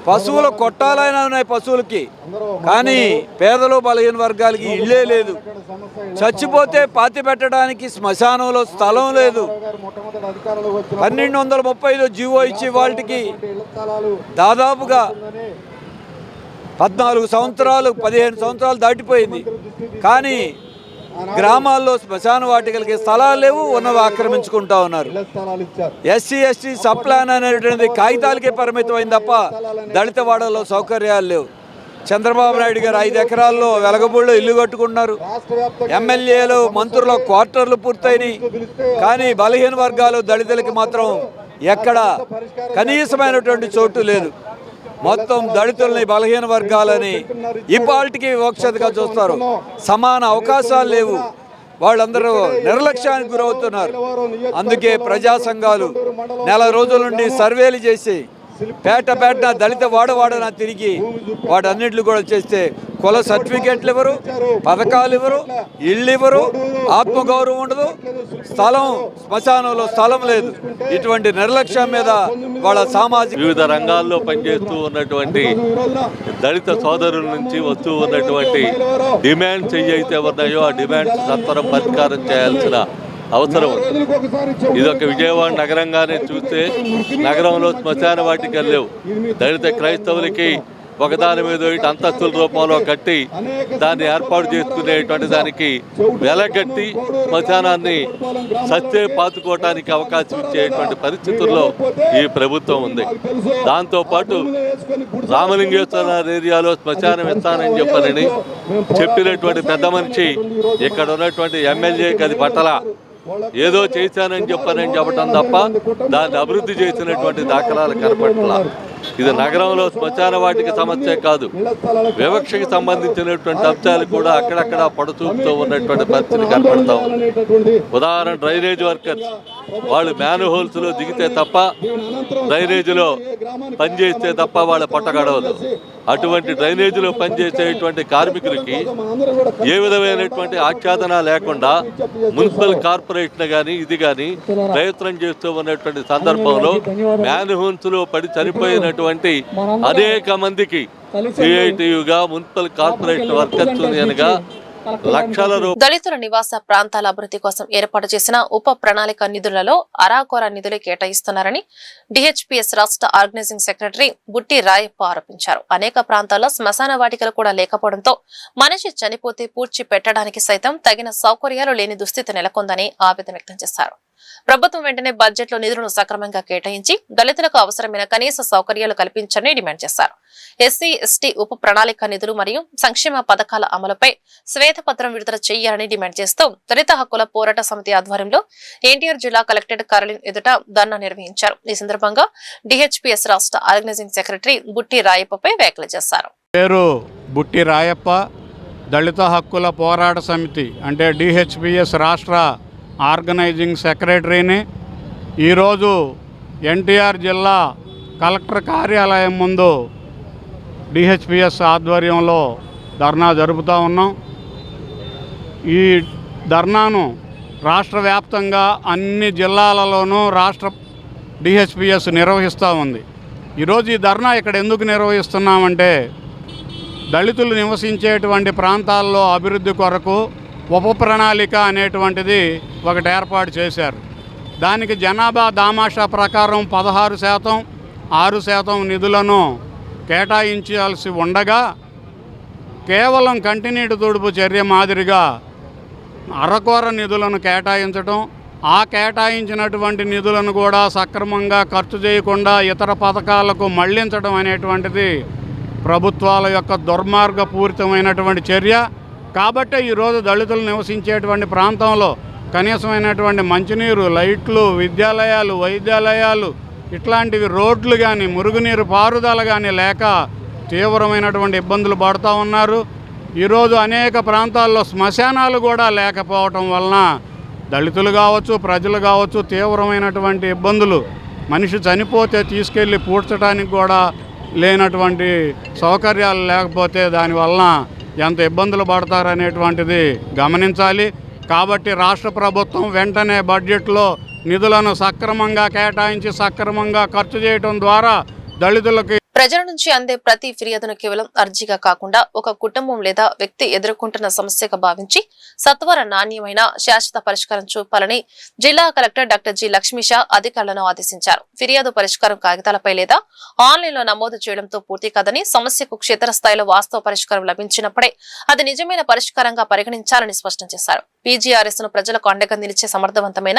పశువుల కొట్టాలైనా ఉన్నాయి పశువులకి, కానీ పేదలు బలహీన వర్గాలకి ఇళ్ళే లేదు. చచ్చిపోతే పాతి పెట్టడానికి శ్మశానంలో స్థలం లేదు. 1235 జీవో ఇచ్చి వాళ్ళకి దాదాపుగా 14 సంవత్సరాలు 15 సంవత్సరాలు దాటిపోయింది. కానీ గ్రామాల్లో శ్మశాన వాటికలకి స్థలాలు లేవు, ఉన్నవి ఆక్రమించుకుంటా ఉన్నారు. ఎస్సీ ఎస్టీ సబ్ ప్లాన్ అనేటువంటిది కాగితాలకే పరిమితమైంది తప్ప దళిత వాడల్లో సౌకర్యాలు లేవు. చంద్రబాబు నాయుడు గారు 5 ఎకరాల్లో వెలగబూళ్ళలో ఇల్లు కట్టుకున్నారు. ఎమ్మెల్యేలు, మంత్రుల క్వార్టర్లు పూర్తయినాయి. కానీ బలహీన వర్గాలు, దళితులకి మాత్రం ఎక్కడ కనీసమైనటువంటి చోటు లేదు. మొత్తం దళితుల్ని, బలహీన వర్గాలని ఇపాల్టికి వివక్షతగా చూస్తారు. సమాన అవకాశాలు లేవు. వాళ్ళందరూ నిర్లక్ష్యానికి గురవుతున్నారు. అందుకే ప్రజా సంఘాలు నెల రోజుల నుండి సర్వేలు చేసి పేటన దళిత వాడవాడన తిరిగి వాటన్నిట్లు కూడా చేస్తే కుల సర్టిఫికేట్లు ఇవ్వరు, పథకాలు ఇవ్వరు, ఇళ్ళు ఇవ్వరు, ఆత్మగౌరవం ఉండదు, స్థలం శ్మశానంలో స్థలం లేదు. ఇటువంటి నిర్లక్ష్యం మీద వాళ్ళ సామాజిక వివిధ రంగాల్లో పనిచేస్తూ ఉన్నటువంటి దళిత సోదరుల నుంచి వస్తూ ఉన్నటువంటి డిమాండ్స్ ఏవైతే ఉన్నాయో ఆ డిమాండ్స్ సత్వరం పరిష్కారం చేయాల్సిన అవసరం ఉంది. ఇదొక విజయవాడ నగరంగానే చూస్తే నగరంలో శ్మశాన వాటికలు లేవు. దళిత క్రైస్తవులకి ఒకదాని మీద అంతస్తుల రూపంలో కట్టి దాన్ని ఏర్పాటు చేసుకునేటువంటి దానికి వెలగట్టి శ్మశానాన్ని సత్తే పాతుకోవటానికి అవకాశం ఇచ్చేటువంటి పరిస్థితుల్లో ఈ ప్రభుత్వం ఉంది. దాంతోపాటు రామలింగేశ్వర ఏరియాలో శ్మశానం ఇస్తానని చెప్పినటువంటి పెద్ద మనిషి ఇక్కడ ఉన్నటువంటి ఎమ్మెల్యేకి అది పట్టల, ఏదో చేశానని చెప్పడం తప్ప దాన్ని అభివృద్ధి చేసినటువంటి దాఖలాలు కనపట్ల. ఇది నగరంలో శ్మశాన వాటికి సమస్య కాదు, వివక్షకి సంబంధించినటువంటి అంశాలు కూడా అక్కడక్కడ పడుతూపుతూ ఉన్నటువంటి పరిస్థితి కనపడతాం. ఉదాహరణ డ్రైనేజ్ వర్కర్స్, వాళ్ళు మ్యాన్ హోల్స్లో దిగితే తప్ప, డ్రైనేజీలో పనిచేస్తే తప్ప వాళ్ళ పొట్ట గడవదు. అటువంటి డ్రైనేజీలో పనిచేసేటువంటి కార్మికులకి ఏ విధమైనటువంటి ఆచ్ఛాదన లేకుండా మున్సిపల్ కార్పొరేషన్ కానీ ఇది కానీ ప్రయత్నం చేస్తూ ఉన్నటువంటి సందర్భంలో మ్యాన్ హోల్స్లో పడి చనిపోయినటువంటి అనేక మందికి సిఐటియుగా, మున్సిపల్ కార్పొరేషన్ వర్కర్స్ యూనియన్గా లక్షల దళితుల నివాస ప్రాంతాల అభివృద్ధి కోసం ఏర్పాటు చేసిన ఉప ప్రణాళిక నిధులలో అరాకొర నిధులు కేటాయిస్తున్నారని డిహెచ్పిఎస్ రాష్ట్ర ఆర్గనైజింగ్ సెక్రటరీ బుట్టి రాయప్ప ఆరోపించారు. అనేక ప్రాంతాల్లో శ్మశాన వాటికలు కూడా లేకపోవడంతో మనిషి చనిపోతే పూడ్చి పెట్టడానికి సైతం తగిన సౌకర్యాలు లేని దుస్థితి నెలకొందని ఆవేదన వ్యక్తం చేశారు. ప్రభుత్వం వెంటనే బడ్జెట్ లో నిధులను సక్రమంగా కేటాయించి దళితులకు అవసరమైన కనీస సౌకర్యాలు కల్పించాలని డిమాండ్ చేశారు. ఎస్సీ ఎస్టీ ఉప ప్రణాళిక నిధులు మరియు సంక్షేమ పథకాల అమలుపై శ్వేతపత్రం విడుదల చేయాలని డిమాండ్ చేస్తూ దళిత హక్కుల పోరాట సమితి ఆధ్వర్యంలో ఎన్టీఆర్ జిల్లా కలెక్టరేట్ కార్యాలయం ఎదుట ధర్నా నిర్వహించారు. ఈ సందర్భంగా డిహెచ్పిఎస్ రాష్ట్ర ఆర్గనైజింగ్ సెక్రటరీ బుట్టి రాయప్పపై వ్యాఖ్యలు చేశారు. పేరు బుట్టి రాయప్ప, దళిత హక్కుల పోరాట సమితి అంటే డిహెచ్పిఎస్ రాష్ట్ర ఆర్గనైజింగ్ సెక్రటరీని. ఈరోజు ఎన్టీఆర్ జిల్లా కలెక్టర్ కార్యాలయం ముందు డిహెచ్పిఎస్ ఆధ్వర్యంలో ధర్నా జరుపుతూ ఉన్నాం. ఈ ధర్నాను రాష్ట్ర వ్యాప్తంగా అన్ని జిల్లాలలోనూ రాష్ట్ర డిహెచ్పిఎస్ నిర్వహిస్తూ ఉంది. ఈరోజు ఈ ధర్నా ఇక్కడ ఎందుకు నిర్వహిస్తున్నామంటే దళితులు నివసించేటువంటి ప్రాంతాల్లో అభివృద్ధి కొరకు ఉప ప్రణాళిక అనేటువంటిది ఒకటి ఏర్పాటు చేశారు. దానికి జనాభా దామాషా ప్రకారం 16%, 6% నిధులను కేటాయించాల్సి ఉండగా కేవలం కంటినీటి తుడుపు చర్య మాదిరిగా అరకొర నిధులను కేటాయించడం, ఆ కేటాయించినటువంటి నిధులను కూడా సక్రమంగా ఖర్చు చేయకుండా ఇతర పథకాలకు మళ్లించడం అనేటువంటిది ప్రభుత్వాల యొక్క దుర్మార్గపూరితమైనటువంటి చర్య. కాబట్టి ఈరోజు దళితులు నివసించేటువంటి ప్రాంతంలో కనీసమైనటువంటి మంచినీరు, లైట్లు, విద్యాలయాలు, వైద్యాలయాలు ఇట్లాంటివి, రోడ్లు కానీ, మురుగునీరు పారుదల కానీ లేక తీవ్రమైనటువంటి ఇబ్బందులు పడుతూ ఉన్నారు. ఈరోజు అనేక ప్రాంతాల్లో శ్మశానాలు కూడా లేకపోవటం వలన దళితులు కావచ్చు, ప్రజలు కావచ్చు తీవ్రమైనటువంటి ఇబ్బందులు. మనిషి చనిపోతే తీసుకెళ్ళి పూడ్చడానికి కూడా లేనటువంటి సౌకర్యాలు లేకపోతే దానివలన ఎంత ఇబ్బందులు పడతారనేటువంటిది గమనించాలి. కాబట్టి రాష్ట్ర ప్రభుత్వం వెంటనే బడ్జెట్లో నిధులను సక్రమంగా కేటాయించి సక్రమంగా ఖర్చు చేయడం ద్వారా దళితులకి ప్రజల నుంచి అందే ప్రతి ఫిర్యాదును కేవలం అర్జీగా కాకుండా ఒక కుటుంబం లేదా వ్యక్తి ఎదుర్కొంటున్న సమస్యగా భావించి సత్వర నాణ్యమైన శాశ్వత పరిష్కారం చూపాలని జిల్లా కలెక్టర్ డాక్టర్ జి లక్ష్మీషా అధికారులను ఆదేశించారు. ఫిర్యాదు పరిష్కారం కాగితాలపై లేదా ఆన్లైన్లో నమోదు చేయడంతో పూర్తి కాదని, సమస్యకు క్షేత్రస్థాయిలో వాస్తవ పరిష్కారం లభించినప్పుడే అది నిజమైన పరిష్కారంగా పరిగణించాలని స్పష్టం చేశారు. పీజీఆర్ఎస్ ను ప్రజలకు అండగా నిలిచే సమర్థవంతమైన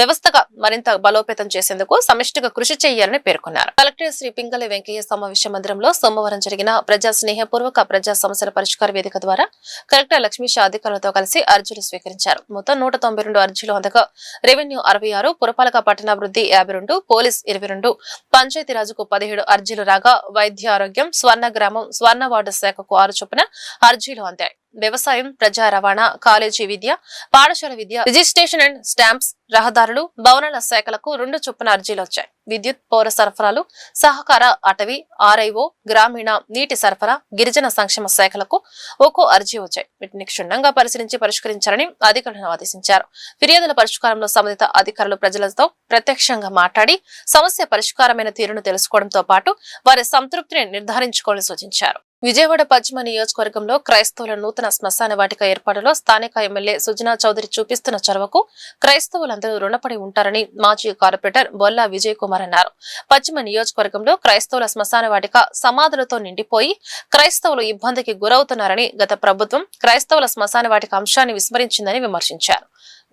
వ్యవస్థగా మరింత బలోపేతం చేసేందుకు సమిష్టిగా కృషి చేయాలని పేర్కొన్నారు. కలెక్టర్ శ్రీ పింగళి వెంకయ్య సమావేశ మందిరంలో సోమవారం జరిగిన ప్రజా స్నేహపూర్వక ప్రజా సమస్యల పరిష్కార వేదిక ద్వారా కలెక్టర్ లక్ష్మీషా అధికారులతో కలిసి అర్జీలు స్వీకరించారు. మొత్తం 192 అర్జీలు అందగా రెవెన్యూ 66, పురపాలక పట్టణాభివృద్ధి 52, పోలీస్ 22, పంచాయతీరాజుకు 17 అర్జీలు రాగా వైద్య ఆరోగ్యం, స్వర్ణ గ్రామం, స్వర్ణ వార్డు శాఖకు 6 చొప్పున అర్జీలు అందాయి. వ్యవసాయం, ప్రజా రవాణా, కాలేజీ విద్య, పాఠశాల విద్య, రిజిస్ట్రేషన్ అండ్ స్టాంప్స్, రహదారులు, భవనాల శాఖలకు 2 చొప్పున అర్జీలు వచ్చాయి. విద్యుత్, పౌర సరఫరాలు, సహకార, అటవీ, ఆర్ఐఓ, గ్రామీణ, నీటి సరఫరా, గిరిజన సంక్షేమ శాఖలకు 1 అర్జీ వచ్చాయి. వీటిని క్షుణ్ణంగా పరిశీలించి పరిష్కరించాలని అధికారులను ఆదేశించారు. ఫిర్యాదుల పరిష్కారంలో సంబంధిత అధికారులు ప్రజలతో ప్రత్యక్షంగా మాట్లాడి సమస్య పరిష్కారమైన తీరును తెలుసుకోవడంతో పాటు వారి సంతృప్తిని నిర్ధారించుకోవాలని సూచించారు. విజయవాడ పశ్చిమ నియోజకవర్గంలో క్రైస్తవుల నూతన శ్మశాన వాటిక ఏర్పాటులో స్థానిక ఎమ్మెల్యే సుజనా చౌదరి చూపిస్తున్న చొరవకు క్రైస్తవులందరూ రుణపడి ఉంటారని మాజీ కార్పొరేటర్ బొల్లా విజయ్ కుమార్ అన్నారు. పశ్చిమ నియోజకవర్గంలో క్రైస్తవుల శ్మశాన వాటిక సమాధులతో నిండిపోయి క్రైస్తవులు ఇబ్బందికి గురవుతున్నారని, గత ప్రభుత్వం క్రైస్తవుల శ్మశాన వాటిక అంశాన్ని విస్మరించిందని విమర్శించారు.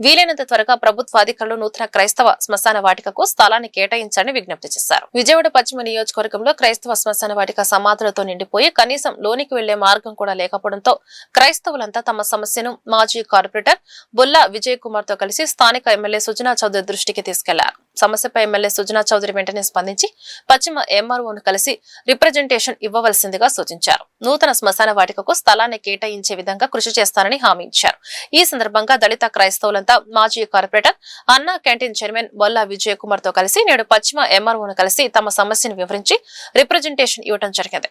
వీలైనంత త్వరగా ప్రభుత్వ అధికారులు నూతన క్రైస్తవ శ్మశాన వాటికకు స్థలాన్ని కేటాయించాలని విజ్ఞప్తి చేశారు. విజయవాడ పశ్చిమ నియోజకవర్గంలో క్రైస్తవ శ్మశాన వాటిక సమాధులతో నిండిపోయి కనీసం లోనికి వెళ్లే మార్గం కూడా లేకపోవడంతో క్రైస్తవులంతా తమ సమస్యను మాజీ కార్పొరేటర్ బొల్లా విజయ్ కుమార్ తో కలిసి స్థానిక ఎమ్మెల్యే సుజనా చౌదరి దృష్టికి తీసుకెళ్లారు. సమస్యపై ఎమ్మెల్యే సుజనా చౌదరి వెంటనే స్పందించి పశ్చిమ ఎంఆర్ఓను కలిసి రిప్రజెంటేషన్ ఇవ్వవలసిందిగా సూచించారు. నూతన శ్మశాన వాటికకు స్థలాన్ని కేటాయించే విధంగా కృషి చేస్తారని హామీ ఇచ్చారు. ఈ సందర్భంగా దళిత క్రైస్తవులంతా మాజీ కార్పొరేటర్ అన్నా క్యాంటీన్ చైర్మన్ బొల్లా విజయ్ కుమార్ తో కలిసి నేడు పశ్చిమ ఎంఆర్ఓను కలిసి తమ సమస్యను వివరించి రిప్రజెంటేషన్ ఇవ్వడం జరిగింది.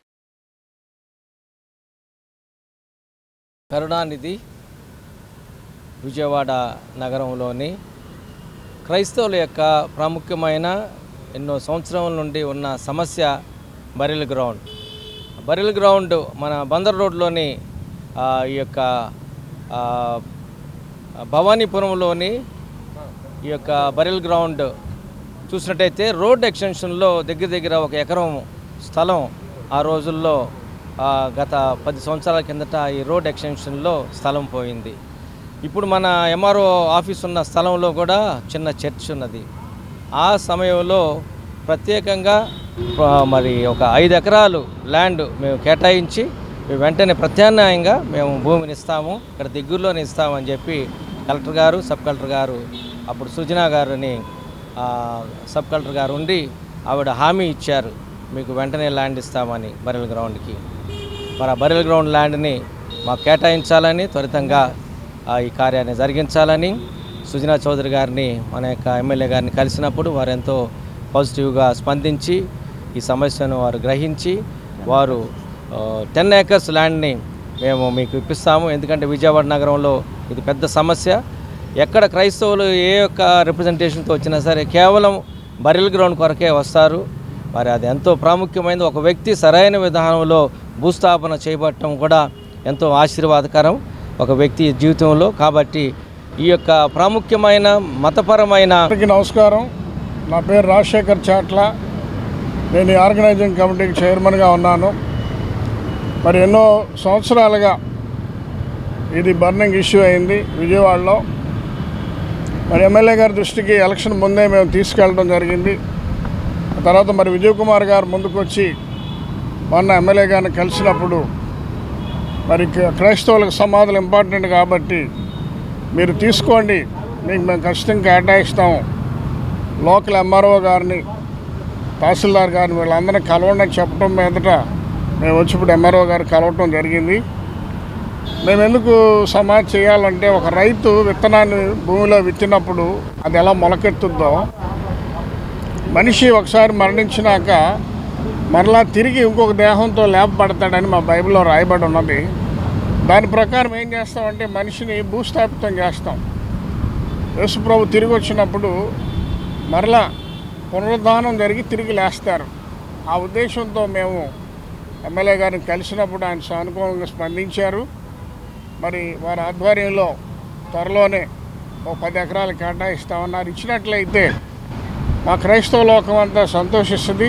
కరుణానిధి విజయవాడ నగరంలోని క్రైస్తవుల యొక్క ప్రాముఖ్యమైన ఎన్నో సంవత్సరాల నుండి ఉన్న సమస్య బరిల్ గ్రౌండ్. బరిల్ గ్రౌండ్ మన బందర్ రోడ్లోని ఈ యొక్క భవానీపురంలోని ఈ యొక్క బరిల్ గ్రౌండ్ చూసినట్టయితే రోడ్ ఎక్స్టెన్షన్లో దగ్గర 1 ఎకరం స్థలం ఆ రోజుల్లో గత 10 సంవత్సరాల కిందట ఈ రోడ్ ఎక్స్టెన్షన్లో స్థలం పోయింది. ఇప్పుడు మన ఎంఆర్ఓ ఆఫీస్ ఉన్న స్థలంలో కూడా చిన్న చర్చ్ ఉన్నది. ఆ సమయంలో ప్రత్యేకంగా మరి ఒక 5 ఎకరాలు ల్యాండ్ మేము కేటాయించి వెంటనే ప్రత్యామ్నాయంగా మేము భూమిని ఇస్తాము, ఇక్కడ దగ్గరలోనే ఇస్తామని చెప్పి కలెక్టర్ గారు, సబ్ కలెక్టర్ గారు, అప్పుడు సుజనా గారిని సబ్ కలెక్టర్ గారు ఉండి ఆవిడ హామీ ఇచ్చారు, మీకు వెంటనే ల్యాండ్ ఇస్తామని బరిల్ గ్రౌండ్కి. మరి ఆ బరిల్ గ్రౌండ్ ల్యాండ్ని మాకు కేటాయించాలని, త్వరితంగా ఈ కార్యాన్ని జరిగించాలని సుజనా చౌదరి గారిని, మన యొక్క ఎమ్మెల్యే గారిని కలిసినప్పుడు వారు ఎంతో పాజిటివ్గా స్పందించి ఈ సమస్యను వారు గ్రహించి వారు 10 ఏకర్స్ ల్యాండ్ని మేము మీకు ఇప్పిస్తాము. ఎందుకంటే విజయవాడ నగరంలో ఇది పెద్ద సమస్య. ఎక్కడ క్రైస్తవులు ఏ యొక్క రిప్రజెంటేషన్తో వచ్చినా సరే కేవలం బరిల్ గ్రౌండ్ కొరకే వస్తారు. మరి అది ఎంతో ప్రాముఖ్యమైనది. ఒక వ్యక్తి సరైన విధానంలో భూస్థాపన చేయబడటం కూడా ఎంతో ఆశీర్వాదకరం. ఒక వ్యక్తి జీవితంలో. కాబట్టి ఈ యొక్క ప్రాముఖ్యమైన మతపరమైన నమస్కారం. నా పేరు రాజశేఖర్ చాట్ల. నేను ఈ ఆర్గనైజింగ్ కమిటీకి చైర్మన్గా ఉన్నాను. మరి ఎన్నో సంవత్సరాలుగా ఇది బర్నింగ్ ఇష్యూ అయింది విజయవాడలో. మరి ఎమ్మెల్యే గారి దృష్టికి ఎలక్షన్ ముందే మేము తీసుకెళ్ళడం జరిగింది. తర్వాత మరి విజయ్ కుమార్ గారు ముందుకు వచ్చి మొన్న ఎమ్మెల్యే గారిని కలిసినప్పుడు మరి క్రైస్తవులకు సమాధులు ఇంపార్టెంట్ కాబట్టి మీరు తీసుకోండి, మీకు మేము ఖచ్చితంగా కేటాయిస్తాము, లోకల్ ఎంఆర్ఓ గారిని తహసీల్దార్ గారిని వీళ్ళందరినీ కలవండి చెప్పడం మీదట మేము వచ్చి ఇప్పుడు ఎంఆర్ఓ గారు కలవటం జరిగింది. మేము ఎందుకు సమాధి చేయాలంటే ఒక రైతు విత్తనాన్ని భూమిలో విత్తినప్పుడు అది ఎలా మొలకెత్తుద్దో మనిషి ఒకసారి మరణించినాక మరలా తిరిగి ఇంకొక దేహంతో లేపబడతాడని మా బైబిల్లో రాయబడి ఉన్నది. దాని ప్రకారం ఏం చేస్తామంటే మనిషిని భూస్థాపితం చేస్తాం. యేసుప్రభు తిరిగి వచ్చినప్పుడు మరలా పునరుద్ధానం జరిగి తిరిగి లేస్తారు. ఆ ఉద్దేశంతో మేము ఎమ్మెల్యే గారిని కలిసినప్పుడు ఆయన సానుకూలంగా స్పందించారు. మరి వారి ఆధ్వర్యంలో త్వరలోనే 10 ఎకరాలు కేటాయిస్తామన్నారు. ఇచ్చినట్లయితే మా క్రైస్తవ లోకం అంతా సంతోషిస్తుంది.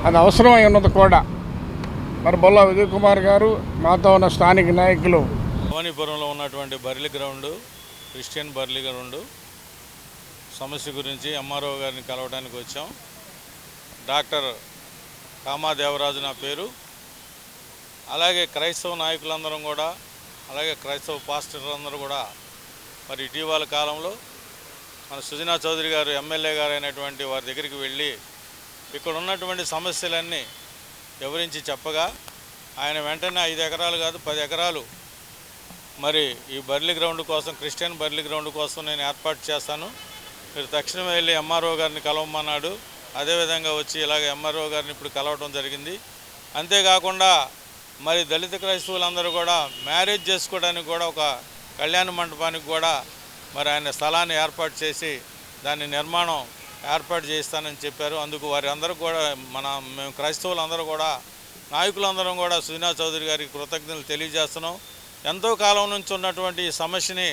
అది అవసరమై ఉన్నది కూడా. మరి బొల్ల విజయ్ కుమార్ గారు, మాతో ఉన్న స్థానిక నాయకులు, భవానీపురంలో ఉన్నటువంటి burial ground, Christian burial ground సమస్య గురించి ఎంఆర్ఓ గారిని కలవడానికి వచ్చాం. డాక్టర్ కామాదేవరాజు నా పేరు. అలాగే క్రైస్తవ నాయకులందరం కూడా, అలాగే క్రైస్తవ పాస్టర్లందరూ కూడా మరి ఇటీవల కాలంలో మన సుజనా చౌదరి గారు ఎమ్మెల్యే గారు అయినటువంటి వారి దగ్గరికి వెళ్ళి ఇక్కడ ఉన్నటువంటి సమస్యలన్నీ వివరించి చెప్పగా ఆయన వెంటనే 5 ఎకరాలు కాదు 10 ఎకరాలు మరి ఈ బర్లీ గ్రౌండ్ కోసం, క్రిస్టియన్ బర్లీ గ్రౌండ్ కోసం నేను ఏర్పాటు చేస్తాను, మీరు తక్షణమే వెళ్ళి ఎంఆర్ఓ గారిని కలవమన్నాడు. అదేవిధంగా వచ్చి ఇలాగ ఎంఆర్ఓ గారిని ఇప్పుడు కలవడం జరిగింది. అంతేకాకుండా మరి దళిత క్రైస్తవులందరూ కూడా మ్యారేజ్ చేసుకోవడానికి కూడా ఒక కళ్యాణ మండపానికి కూడా మరి ఆయన స్థలాన్ని ఏర్పాటు చేసి దాని నిర్మాణం ఏర్పాటు చేస్తానని చెప్పారు. అందుకు వారి అందరూ కూడా మేము క్రైస్తవులందరూ కూడా, నాయకులందరం కూడా సుజనా చౌదరి గారికి కృతజ్ఞతలు తెలియజేస్తున్నాం. ఎంతో కాలం నుంచి ఉన్నటువంటి ఈ సమస్యని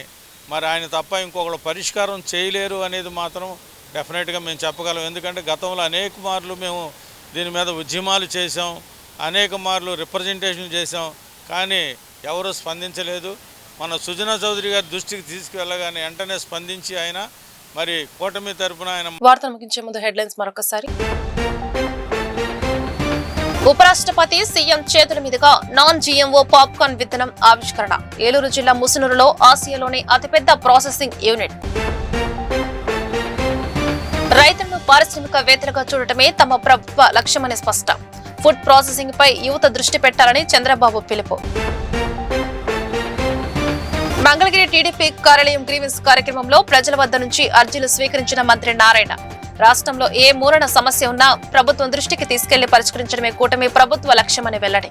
మరి ఆయన తప్ప ఇంకొకరు పరిష్కారం చేయలేరు అనేది మాత్రం డెఫినెట్గా మేము చెప్పగలం. ఎందుకంటే గతంలో అనేక మార్లు మేము దీని మీద ఉద్యమాలు చేసాం, అనేక మార్లు రిప్రజెంటేషన్ చేసాం, కానీ ఎవరూ స్పందించలేదు. మన సుజనా చౌదరి గారి దృష్టికి తీసుకువెళ్ళగానే వెంటనే స్పందించి ఆయన మరి కూటమి తరపున ఆయన. వార్తలు ముగించే ముందు హెడ్లైన్స్ మరొకసారి. ఉపరాష్ట్రపతి సీఎం చేతుల మీదుగా నాన్ జీఎంఓ పాప్కార్న్ విత్తనం ఆవిష్కరణ. ఏలూరు జిల్లా ముసునూరులో ఆసియాలోనే అతిపెద్ద ప్రాసెసింగ్ యూనిట్. రైతులను పారిశ్రామికవేత్తలుగా చూడటమే తమ ప్రభుత్వ లక్ష్యమని స్పష్టం. ఫుడ్ ప్రాసెసింగ్ పై యువత దృష్టి పెట్టాలని చంద్రబాబు పిలుపు. మంగళగిరి టీడీపీ కార్యాలయం గ్రీవెన్స్ కార్యక్రమంలో ప్రజల వద్ద నుంచి అర్జీలు స్వీకరించిన మంత్రి నారాయణ. రాష్ట్రంలో ఏ మూలన సమస్య ఉన్నా ప్రభుత్వం దృష్టికి తీసుకెళ్లి పరిష్కరించడమే కూటమి ప్రభుత్వ లక్ష్యమని వెల్లడి.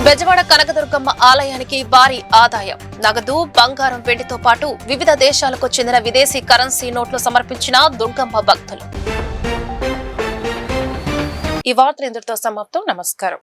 బెజవాడ కనకదుర్గమ్మ ఆలయానికి భారీ ఆదాయం. నగదు, బంగారం, వెండితో పాటు వివిధ దేశాలకు చెందిన విదేశీ కరెన్సీ నోట్లు సమర్పించిన దుర్గమ్మ భక్తులు. ఈ వార్తలు ఇంతటితో సమాప్తం. నమస్కారం.